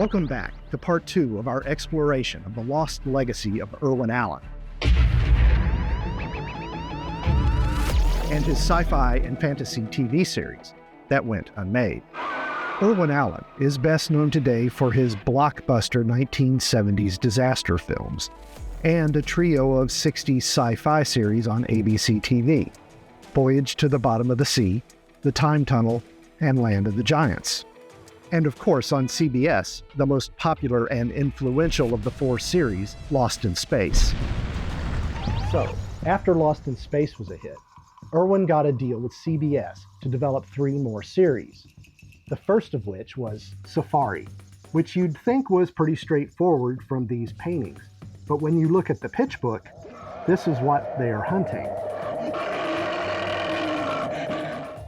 Welcome back to part 2 of our exploration of the lost legacy of Irwin Allen and his sci-fi and fantasy TV series that went unmade. Irwin Allen is best known today for his blockbuster 1970s disaster films and a trio of 60s sci-fi series on ABC TV, Voyage to the Bottom of the Sea, The Time Tunnel, and Land of the Giants. And of course on CBS, the most popular and influential of the 4 series, Lost in Space. So, after Lost in Space was a hit, Irwin got a deal with CBS to develop 3 more series. The first of which was Safari, which you'd think was pretty straightforward from these paintings. But when you look at the pitch book, this is what they are hunting.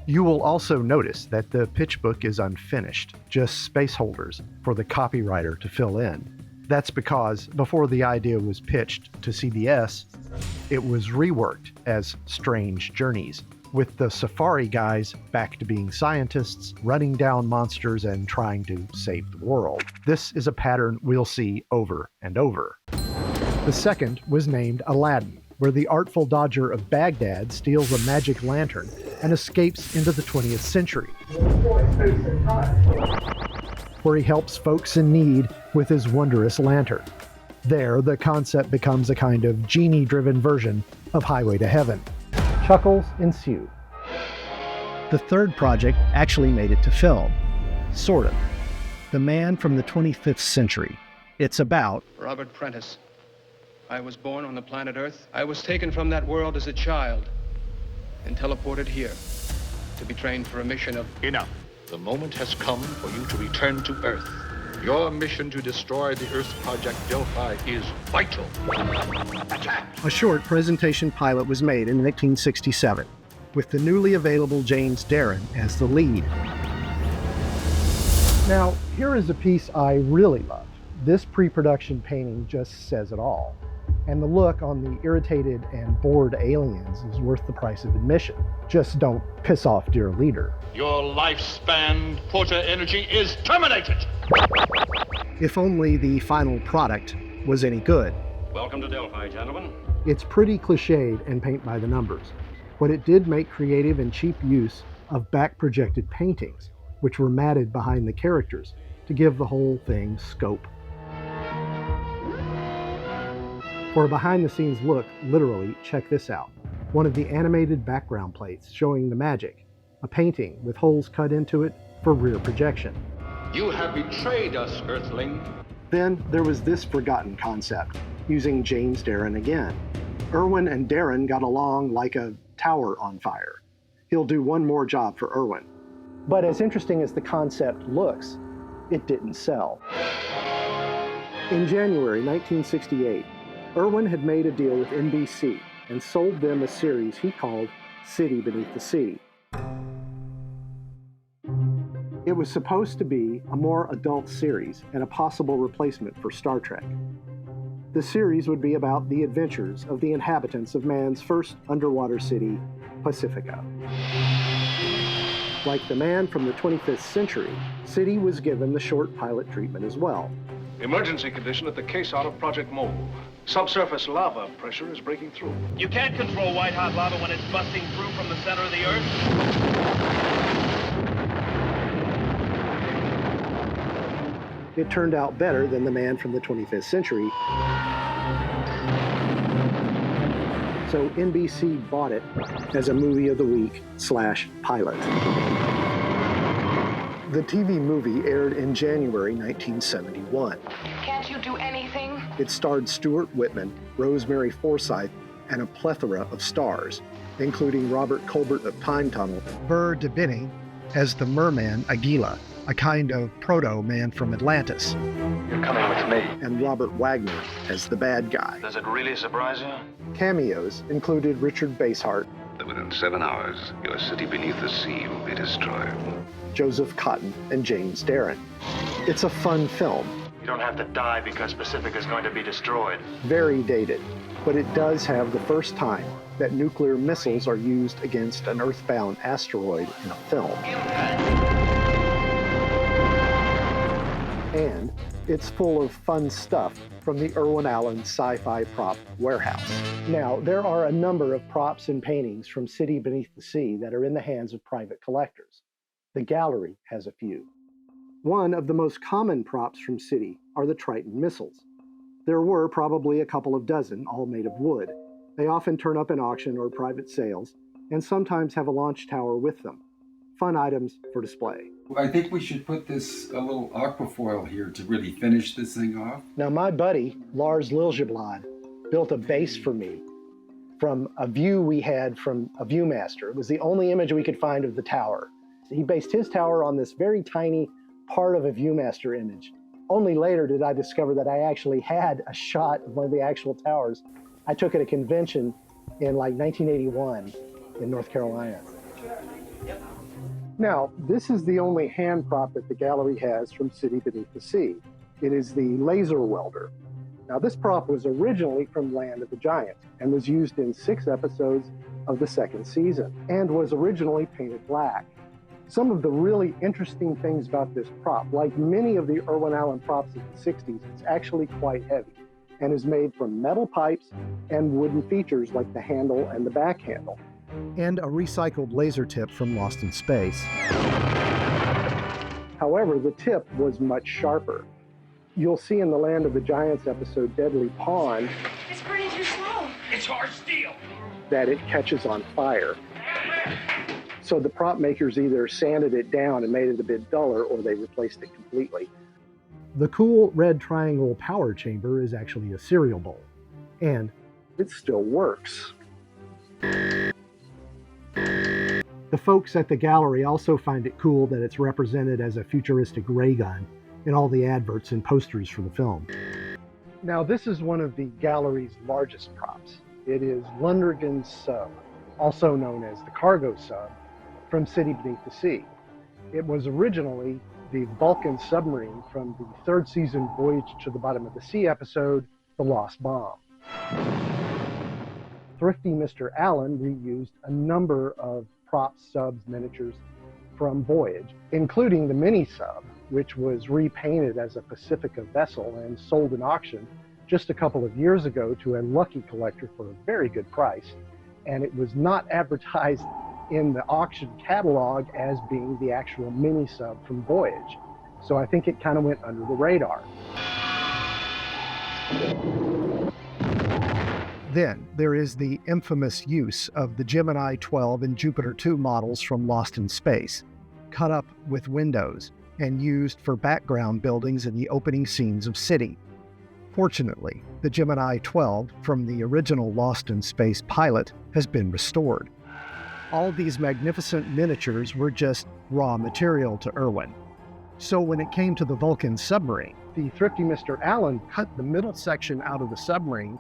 You will also notice that the pitch book is unfinished, just space holders for the copywriter to fill in. That's because before the idea was pitched to CBS, it was reworked as Strange Journeys, with the Safari guys back to being scientists, running down monsters and trying to save the world. This is a pattern we'll see over and over. The second was named Aladdin, where the artful dodger of Baghdad steals a magic lantern and escapes into the 20th century, where he helps folks in need with his wondrous lantern. There, the concept becomes a kind of genie-driven version of Highway to Heaven. Chuckles ensue. The third project actually made it to film. Sort of. The Man from the 25th Century. It's about Robert Prentice. I was born on the planet Earth. I was taken from that world as a child and teleported here to be trained for a mission of... Enough. The moment has come for you to return to Earth. Your mission to destroy the Earth Project Delphi is vital. Attack! A short presentation pilot was made in 1967, with the newly available James Darren as the lead. Now, here is a piece I really loved. This pre-production painting just says it all. And the look on the irritated and bored aliens is worth the price of admission. Just don't piss off dear leader. Your lifespan, Porter Energy, is terminated! If only the final product was any good. Welcome to Delphi, gentlemen. It's pretty cliched and paint by the numbers, but it did make creative and cheap use of back-projected paintings, which were matted behind the characters to give the whole thing scope. For a behind-the-scenes look, literally, check this out. One of the animated background plates showing the magic, a painting with holes cut into it for rear projection. You have betrayed us, Earthling. Then there was this forgotten concept, using James Darren again. Irwin and Darren got along like a tower on fire. He'll do one more job for Irwin. But as interesting as the concept looks, it didn't sell. In January 1968, Irwin had made a deal with NBC and sold them a series he called City Beneath the Sea. It was supposed to be a more adult series and a possible replacement for Star Trek. The series would be about the adventures of the inhabitants of man's first underwater city, Pacifica. Like The Man from the 25th Century, City was given the short pilot treatment as well. Emergency condition at the caisson of Project Mole. Subsurface lava pressure is breaking through. You can't control white-hot lava when it's busting through from the center of the Earth. It turned out better than The Man from the 25th Century, so NBC bought it as a movie of the week / pilot. The TV movie aired in January 1971. Can't you do anything? It starred Stuart Whitman, Rosemary Forsyth, and a plethora of stars, including Robert Colbert of Time Tunnel, Burr DeBenny as the merman Aguila, a kind of proto-man from Atlantis, You're coming with me. and Robert Wagner as the bad guy. Does it really surprise you? Cameos included Richard Basehart, That within 7 hours, your city beneath the sea will be destroyed. Joseph Cotton, and James Darren. It's a fun film, You don't have to die because Pacific is going to be destroyed. very dated, but it does have the first time that nuclear missiles are used against an Earthbound asteroid in a film. And it's full of fun stuff from the Irwin Allen Sci-Fi Prop Warehouse. Now, there are a number of props and paintings from City Beneath the Sea that are in the hands of private collectors. The gallery has a few. One of the most common props from City are the Triton missiles. There were probably a couple of dozen, all made of wood. They often turn up in auction or private sales, and sometimes have a launch tower with them. Fun items for display. I think we should put this a little aquafoil here to really finish this thing off. Now, my buddy, Lars Liljeblad, built a base for me from a view we had from a Viewmaster. It was the only image we could find of the tower. He based his tower on this very tiny part of a Viewmaster image. Only later did I discover that I actually had a shot of one of the actual towers. I took at a convention in like 1981 in North Carolina. Now, this is the only hand prop that the gallery has from City Beneath the Sea. It is the laser welder. Now, this prop was originally from Land of the Giants and was used in 6 episodes of the 2nd season and was originally painted black. Some of the really interesting things about this prop, like many of the Irwin Allen props of the 60s, it's actually quite heavy and is made from metal pipes and wooden features like the handle and the back handle. And a recycled laser tip from Lost in Space. However, the tip was much sharper. You'll see in the Land of the Giants episode, Deadly Pond, It's burning too slow. It's hard steel. that it catches on fire. So the prop makers either sanded it down and made it a bit duller, or they replaced it completely. The cool red triangle power chamber is actually a cereal bowl, and it still works. The folks at the gallery also find it cool that it's represented as a futuristic ray gun in all the adverts and posters for the film. Now, this is one of the gallery's largest props. It is Lundgren's sub, also known as the cargo sub, from City Beneath the Sea. It was originally the Vulcan submarine from the 3rd season Voyage to the Bottom of the Sea episode, The Lost Bomb. Thrifty Mr. Allen reused a number of props, subs, miniatures from Voyage, including the mini sub, which was repainted as a Pacifica vessel and sold in auction just a couple of years ago to a lucky collector for a very good price. And it was not advertised in the auction catalog as being the actual mini sub from Voyage. So I think it kind of went under the radar. Then there is the infamous use of the Gemini 12 and Jupiter 2 models from Lost in Space, cut up with windows and used for background buildings in the opening scenes of City. Fortunately, the Gemini 12 from the original Lost in Space pilot has been restored. All these magnificent miniatures were just raw material to Irwin. So when it came to the Vulcan submarine, the thrifty Mr. Allen cut the middle section out of the submarine,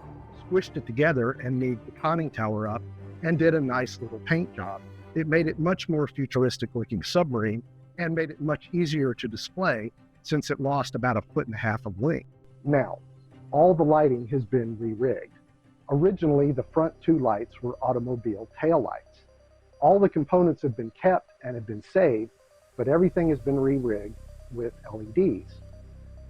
squished it together, and made the conning tower up, and did a nice little paint job. It made it much more futuristic looking submarine and made it much easier to display since it lost about 1.5 feet of length. Now, all the lighting has been re-rigged. Originally, the front 2 lights were automobile tail lights. All the components have been kept and have been saved, but everything has been re-rigged with LEDs.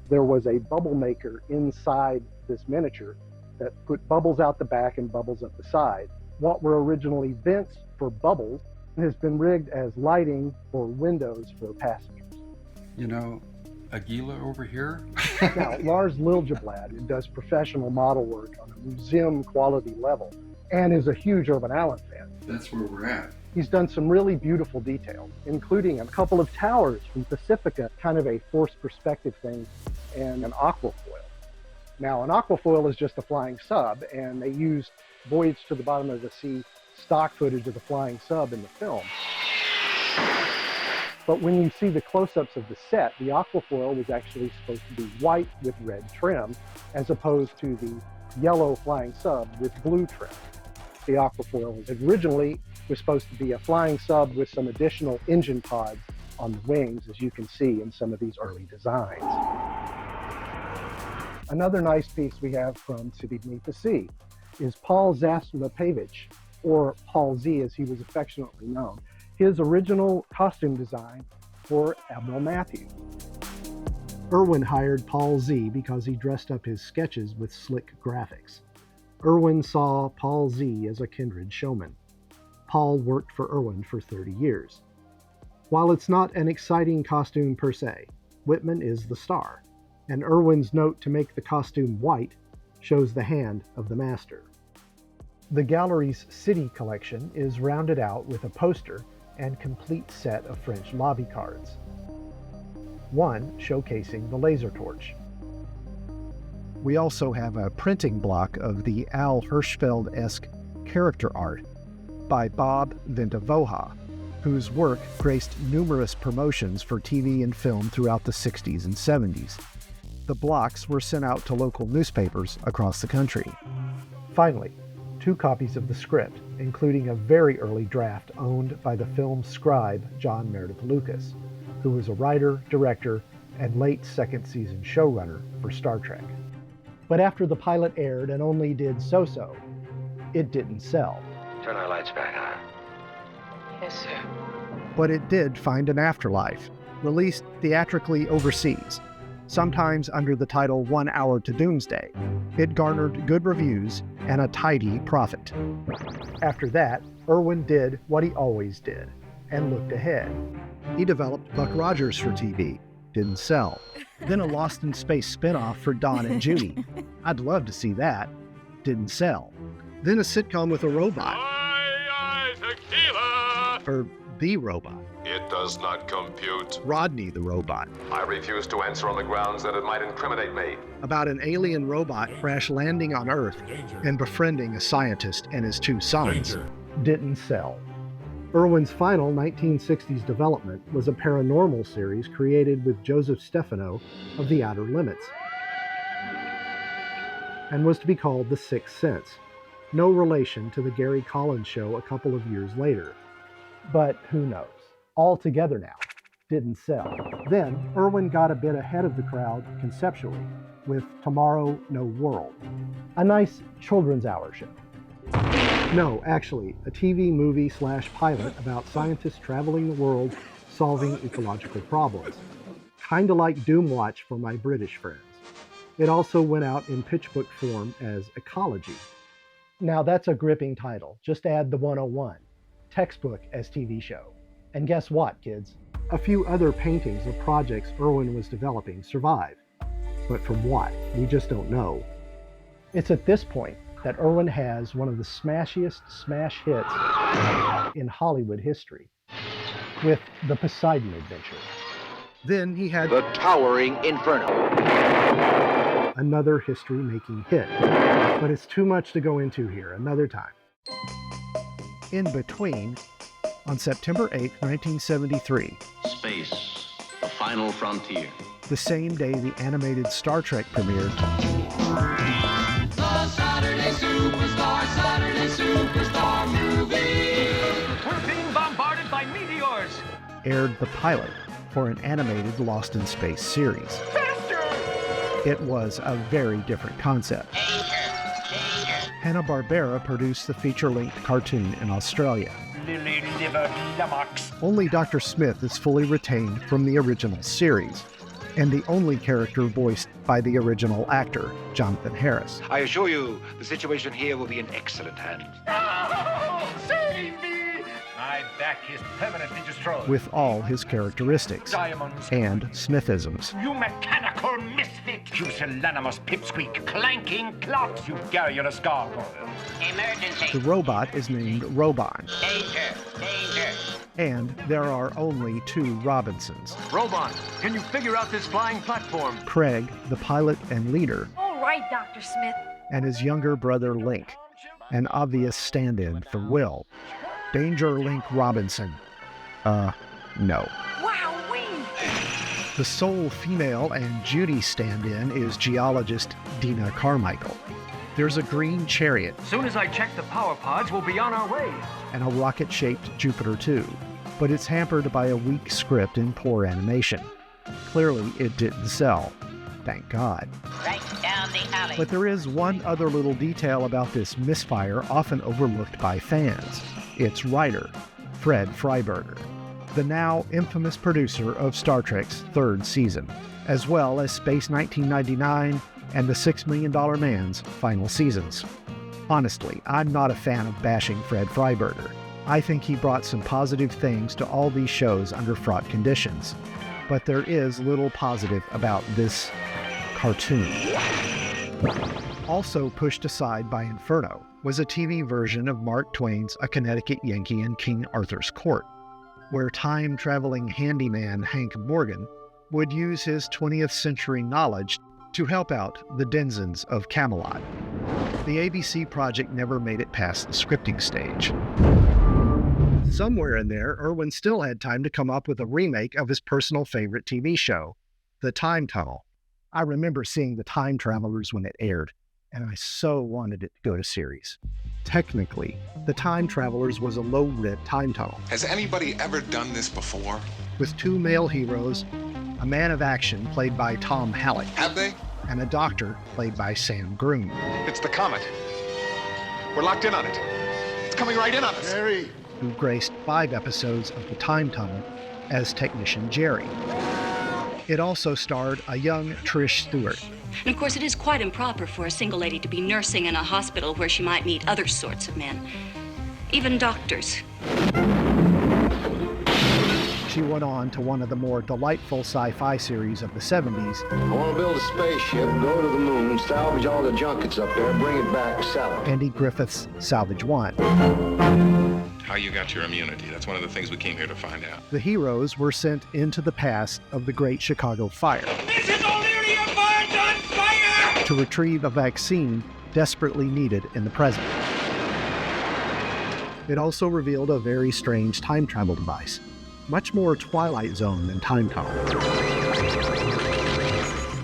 There was a bubble maker inside this miniature that put bubbles out the back and bubbles up the side. What were originally vents for bubbles has been rigged as lighting for windows for passengers. You know, Aguila over here? Now, Lars Liljeblad does professional model work on a museum quality level and is a huge Irwin Allen fan. That's where we're at. He's done some really beautiful details, including a couple of towers from Pacifica, kind of a forced perspective thing, and an aquafoil. Now, an aquafoil is just a flying sub, and they used Voyage to the Bottom of the Sea stock footage of the flying sub in the film. But when you see the close-ups of the set, the aquafoil was actually supposed to be white with red trim, as opposed to the yellow flying sub with blue trim. The aquafoil originally was supposed to be a flying sub with some additional engine pods on the wings, as you can see in some of these early designs. Another nice piece we have from City Beneath the Sea is Paul Zaslepevich, or Paul Z as he was affectionately known, his original costume design for Admiral Matthew. Irwin hired Paul Z because he dressed up his sketches with slick graphics. Irwin saw Paul Z as a kindred showman. Paul worked for Irwin for 30 years. While it's not an exciting costume per se, Whitman is the star, and Irwin's note to make the costume white shows the hand of the master. The gallery's city collection is rounded out with a poster and complete set of French lobby cards. One showcasing the laser torch. We also have a printing block of the Al Hirschfeld-esque character art by Bob Ventavoha, whose work graced numerous promotions for TV and film throughout the 60s and 70s. The blocks were sent out to local newspapers across the country. Finally, 2 copies of the script, including a very early draft owned by the film's scribe John Meredith Lucas, who was a writer, director, and late second season showrunner for Star Trek. But after the pilot aired and only did so-so, it didn't sell. Turn our lights back on. Yes, sir. But it did find an afterlife, released theatrically overseas, sometimes under the title 1 Hour to Doomsday. It garnered good reviews and a tidy profit. After that, Irwin did what he always did, and looked ahead. He developed Buck Rogers for TV, didn't sell. Then a Lost in Space spinoff for Don and Judy. I'd love to see that, didn't sell. Then a sitcom with a robot. Tequila! Or the robot. It does not compute. Rodney the robot. I refuse to answer on the grounds that it might incriminate me. About an alien robot crash landing on Earth and befriending a scientist and his 2 sons. Didn't sell. Irwin's final 1960s development was a paranormal series created with Joseph Stefano of The Outer Limits, and was to be called The Sixth Sense. No relation to the Gary Collins show a couple of years later. But who knows? All together now. Didn't sell. Then, Irwin got a bit ahead of the crowd conceptually with Tomorrow No World, a nice children's hour show. No, actually, a TV movie/pilot about scientists traveling the world solving ecological problems. Kinda like Doomwatch for my British friends. It also went out in pitch book form as Ecology. Now that's a gripping title. Just add the 101. Textbook as TV show. And guess what, kids? A few other paintings of projects Irwin was developing survive. But from what? We just don't know. It's at this point that Irwin has one of the smashiest smash hits in Hollywood history, with the Poseidon Adventure. Then he had The Towering Inferno, another history-making hit, but it's too much to go into here another time. In between, on September 8, 1973, Space, the final frontier. The same day the animated Star Trek premiered, The Saturday Superstar movie. We're being bombarded by meteors. aired the pilot for an animated Lost in Space series. Faster! It was a very different concept. Hanna-Barbera produced the feature-length cartoon in Australia. Only Dr. Smith is fully retained from the original series, and the only character voiced by the original actor, Jonathan Harris. I assure you, the situation here will be in excellent hands. Oh, save me! My back is permanently destroyed. With all his characteristics Diamonds. and Smithisms. You mechanical misfit! Pusillanimous pipsqueak, clanking clocks, you garrulous gargoyle. Emergency. The robot is named Robon, Danger. and there are only 2 Robinsons. Robot, can you figure out this flying platform? Craig, the pilot and leader, All right, Dr. Smith. and his younger brother Link, an obvious stand-in for Will. Danger Link Robinson. No. Wowee! The sole female and Judy stand-in is geologist Dina Carmichael. There's a green chariot Soon as I check the power pods, we'll be on our way. and a rocket-shaped Jupiter 2, but it's hampered by a weak script and poor animation. Clearly, it didn't sell. Thank God. Right down the alley. But there is one other little detail about this misfire often overlooked by fans. Its writer, Fred Freiberger, the now infamous producer of Star Trek's 3rd season. as well as Space 1999 and The $6 Million Man's final seasons. Honestly, I'm not a fan of bashing Fred Freiberger. I think he brought some positive things to all these shows under fraught conditions. But there is little positive about this cartoon. Also pushed aside by Inferno was a TV version of Mark Twain's A Connecticut Yankee in King Arthur's Court, where time-traveling handyman Hank Morgan would use his 20th century knowledge to help out the denizens of Camelot. The ABC project never made it past the scripting stage. Somewhere in there, Irwin still had time to come up with a remake of his personal favorite TV show, The Time Tunnel. I remember seeing The Time Travelers when it aired, and I so wanted it to go to series. Technically, The Time Travelers was a low-lit time tunnel. Has anybody ever done this before? With two male heroes, a man of action played by Tom Halleck. Have they? And a doctor played by Sam Groom. It's the comet. We're locked in on it. It's coming right in on us. Jerry! Who graced 5 episodes of The Time Tunnel as Technician Jerry. It also starred a young Trish Stewart. And of course, it is quite improper for a single lady to be nursing in a hospital where she might meet other sorts of men, even doctors. She went on to one of the more delightful sci-fi series of the 70s. I want to build a spaceship, go to the moon, salvage all the junkets up there, bring it back, sell it. Andy Griffith's Salvage One. How you got your immunity. That's one of the things we came here to find out. The heroes were sent into the past of the Great Chicago Fire. This is Illyria Barnes on fire! To retrieve a vaccine desperately needed in the present. It also revealed a very strange time travel device. Much more Twilight Zone than Time Tunnel.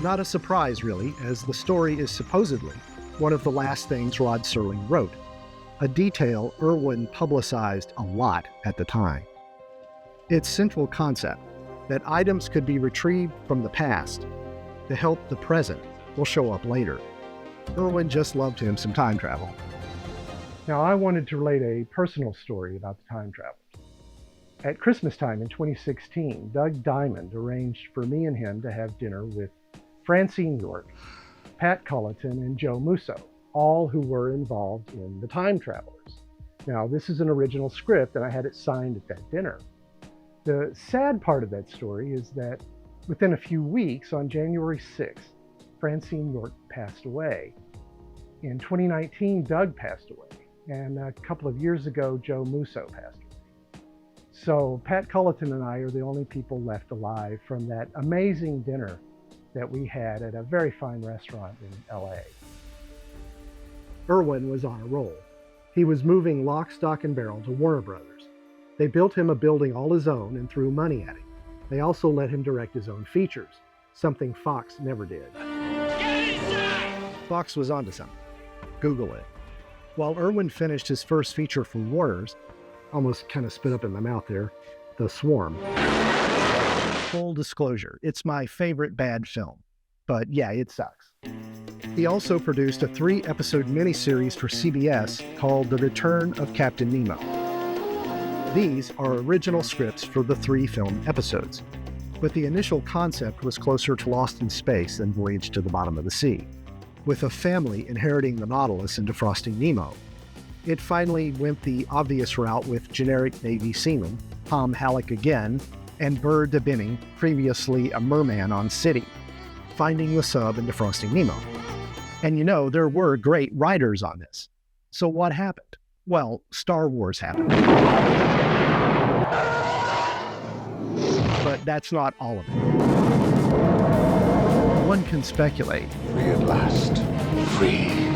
Not a surprise, really, as the story is supposedly one of the last things Rod Serling wrote, a detail Irwin publicized a lot at the time. Its central concept, that items could be retrieved from the past to help the present, will show up later. Irwin just loved him some time travel. Now, I wanted to relate a personal story about the time travel. At Christmas time in 2016, Doug Diamond arranged for me and him to have dinner with Francine York, Pat Culleton, and Joe Musso, all who were involved in The Time Travelers. Now, this is an original script, and I had it signed at that dinner. The sad part of that story is that within a few weeks, on January 6th, Francine York passed away. In 2019, Doug passed away, and a couple of years ago, Joe Musso passed away. So Pat Culleton and I are the only people left alive from that amazing dinner that we had at a very fine restaurant in LA. Irwin was on a roll. He was moving lock, stock, and barrel to Warner Brothers. They built him a building all his own and threw money at him. They also let him direct his own features, something Fox never did. Fox was onto something. Google it. While Irwin finished his first feature for Warner's, almost kind of spit up in my mouth there, The Swarm. Full disclosure, it's my favorite bad film. But yeah, it sucks. He also produced a 3-episode miniseries for CBS called The Return of Captain Nemo. These are original scripts for the 3 film episodes, but the initial concept was closer to Lost in Space than Voyage to the Bottom of the Sea. With a family inheriting the Nautilus and defrosting Nemo, it finally went the obvious route with generic Navy seaman, Tom Halleck again, and Burr de Benning, previously a merman on City, finding the sub and defrosting Nemo. And you know, there were great writers on this. So what happened? Well, Star Wars happened. But that's not all of it. One can speculate. Free at last. Free.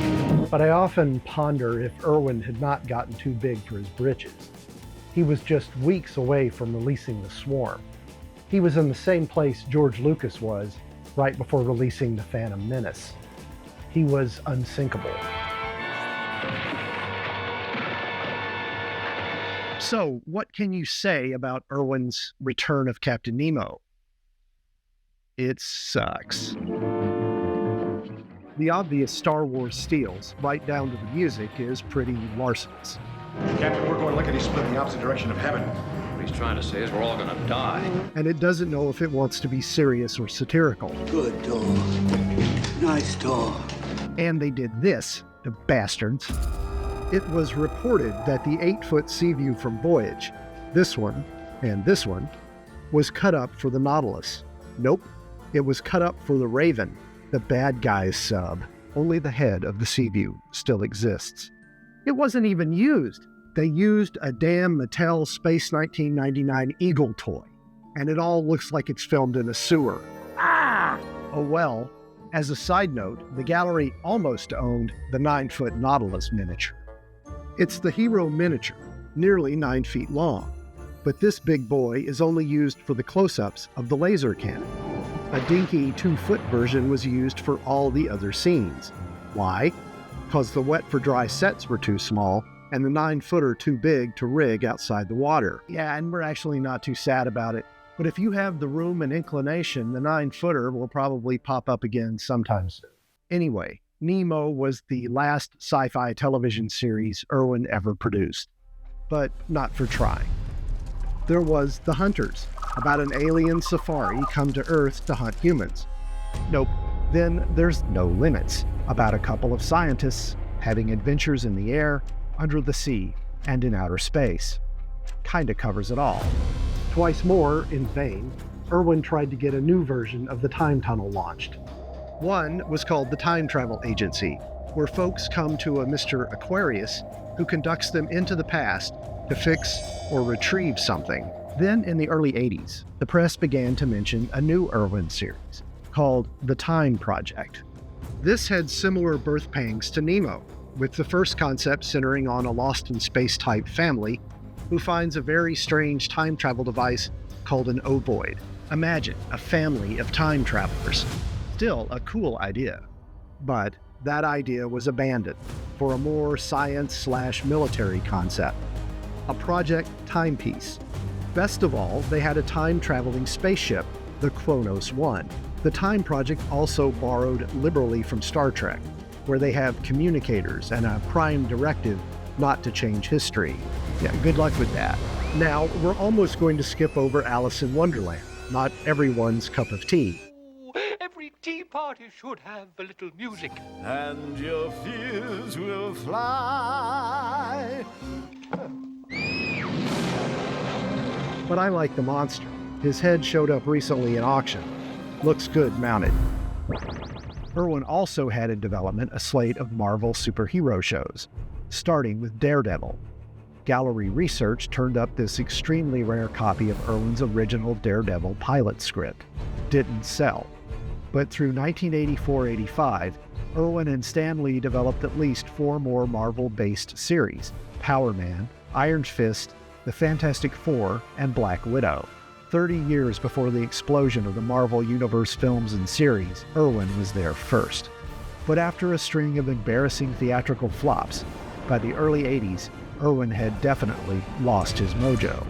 But I often ponder if Irwin had not gotten too big for his britches. He was just weeks away from releasing The Swarm. He was in the same place George Lucas was right before releasing The Phantom Menace. He was unsinkable. So, what can you say about Irwin's Return of Captain Nemo? It sucks. The obvious Star Wars steals, right down to the music, is pretty larcenous. Captain, we're going lickety-split in the opposite direction of heaven. We What he's trying to say is we're all gonna die. And it doesn't know if it wants to be serious or satirical. Good dog. Nice dog. And they did this, the bastards. It was reported that the 8-foot sea view from Voyage, this one and this one, was cut up for the Nautilus. Nope, it was cut up for the Raven, the bad guy's sub. Only the head of the sea view still exists. It wasn't even used. They used a damn Mattel Space 1999 Eagle toy, and it all looks like it's filmed in a sewer. Ah! Oh well. As a side note, the gallery almost owned the 9-foot Nautilus miniature. It's the hero miniature, nearly 9 feet long, but this big boy is only used for the close-ups of the laser cannon. A dinky 2-foot version was used for all the other scenes. Why? Because the wet for dry sets were too small and the 9-footer too big to rig outside the water. Yeah, and we're actually not too sad about it. But if you have the room and inclination, the 9-footer will probably pop up again sometime soon. Anyway, Nemo was the last sci-fi television series Irwin ever produced, but not for trying. There was The Hunters, about an alien safari come to Earth to hunt humans. Nope. Then there's No Limits, about a couple of scientists having adventures in the air, under the sea, and in outer space. Kinda covers it all. Twice more, in vain, Irwin tried to get a new version of the time tunnel launched. One was called the Time Travel Agency, where folks come to a Mr. Aquarius who conducts them into the past to fix or retrieve something. Then in the early 80s, the press began to mention a new Irwin series called The Time Project. This had similar birth pangs to Nemo, with the first concept centering on a lost in space type family who finds a very strange time travel device called an ovoid. Imagine a family of time travelers. Still a cool idea. But that idea was abandoned for a more science/military concept, a project timepiece. Best of all, they had a time-traveling spaceship, the Kronos 1. The Time Project also borrowed liberally from Star Trek, where they have communicators and a prime directive not to change history. Yeah, good luck with that. Now, we're almost going to skip over Alice in Wonderland, not everyone's cup of tea. Every tea party should have a little music. And your fears will fly. But I like the monster. His head showed up recently in auction. Looks good mounted. Irwin also had in development a slate of Marvel superhero shows, starting with Daredevil. Gallery Research turned up this extremely rare copy of Irwin's original Daredevil pilot script. Didn't sell. But through 1984-85, Irwin and Stan Lee developed at least 4 more Marvel-based series: Power Man, Iron Fist, The Fantastic Four, and Black Widow. 30 years before the explosion of the Marvel Universe films and series, Irwin was there first. But after a string of embarrassing theatrical flops, by the early 80s, Irwin had definitely lost his mojo.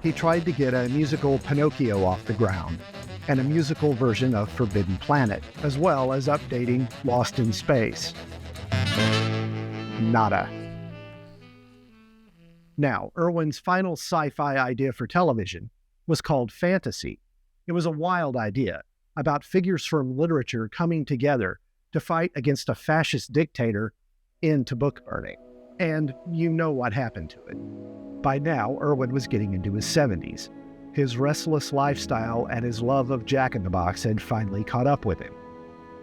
He tried to get a musical Pinocchio off the ground, and a musical version of Forbidden Planet, as well as updating Lost in Space. Nada. Now, Irwin's final sci-fi idea for television was called Fantasy. It was a wild idea about figures from literature coming together to fight against a fascist dictator into book burning. And you know what happened to it. By now, Irwin was getting into his 70s. His restless lifestyle and his love of Jack-in-the-Box had finally caught up with him.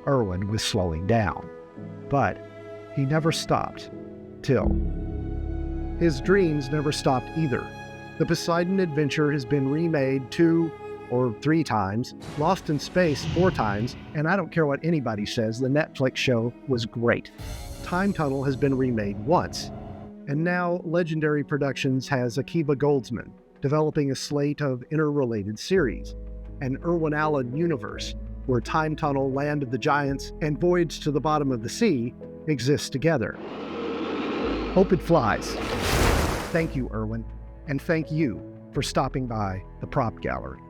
Irwin was slowing down. But he never stopped. Till his dreams never stopped either. The Poseidon adventure has been remade 2 or 3 times, Lost in Space 4 times, and I don't care what anybody says, the Netflix show was great. Time Tunnel has been remade once, and now Legendary Productions has Akiva Goldsman developing a slate of interrelated series, an Irwin Allen universe where Time Tunnel, Land of the Giants, and Voyage to the Bottom of the Sea exist together. Hope it flies. Thank you, Irwin, and thank you for stopping by the Prop Gallery.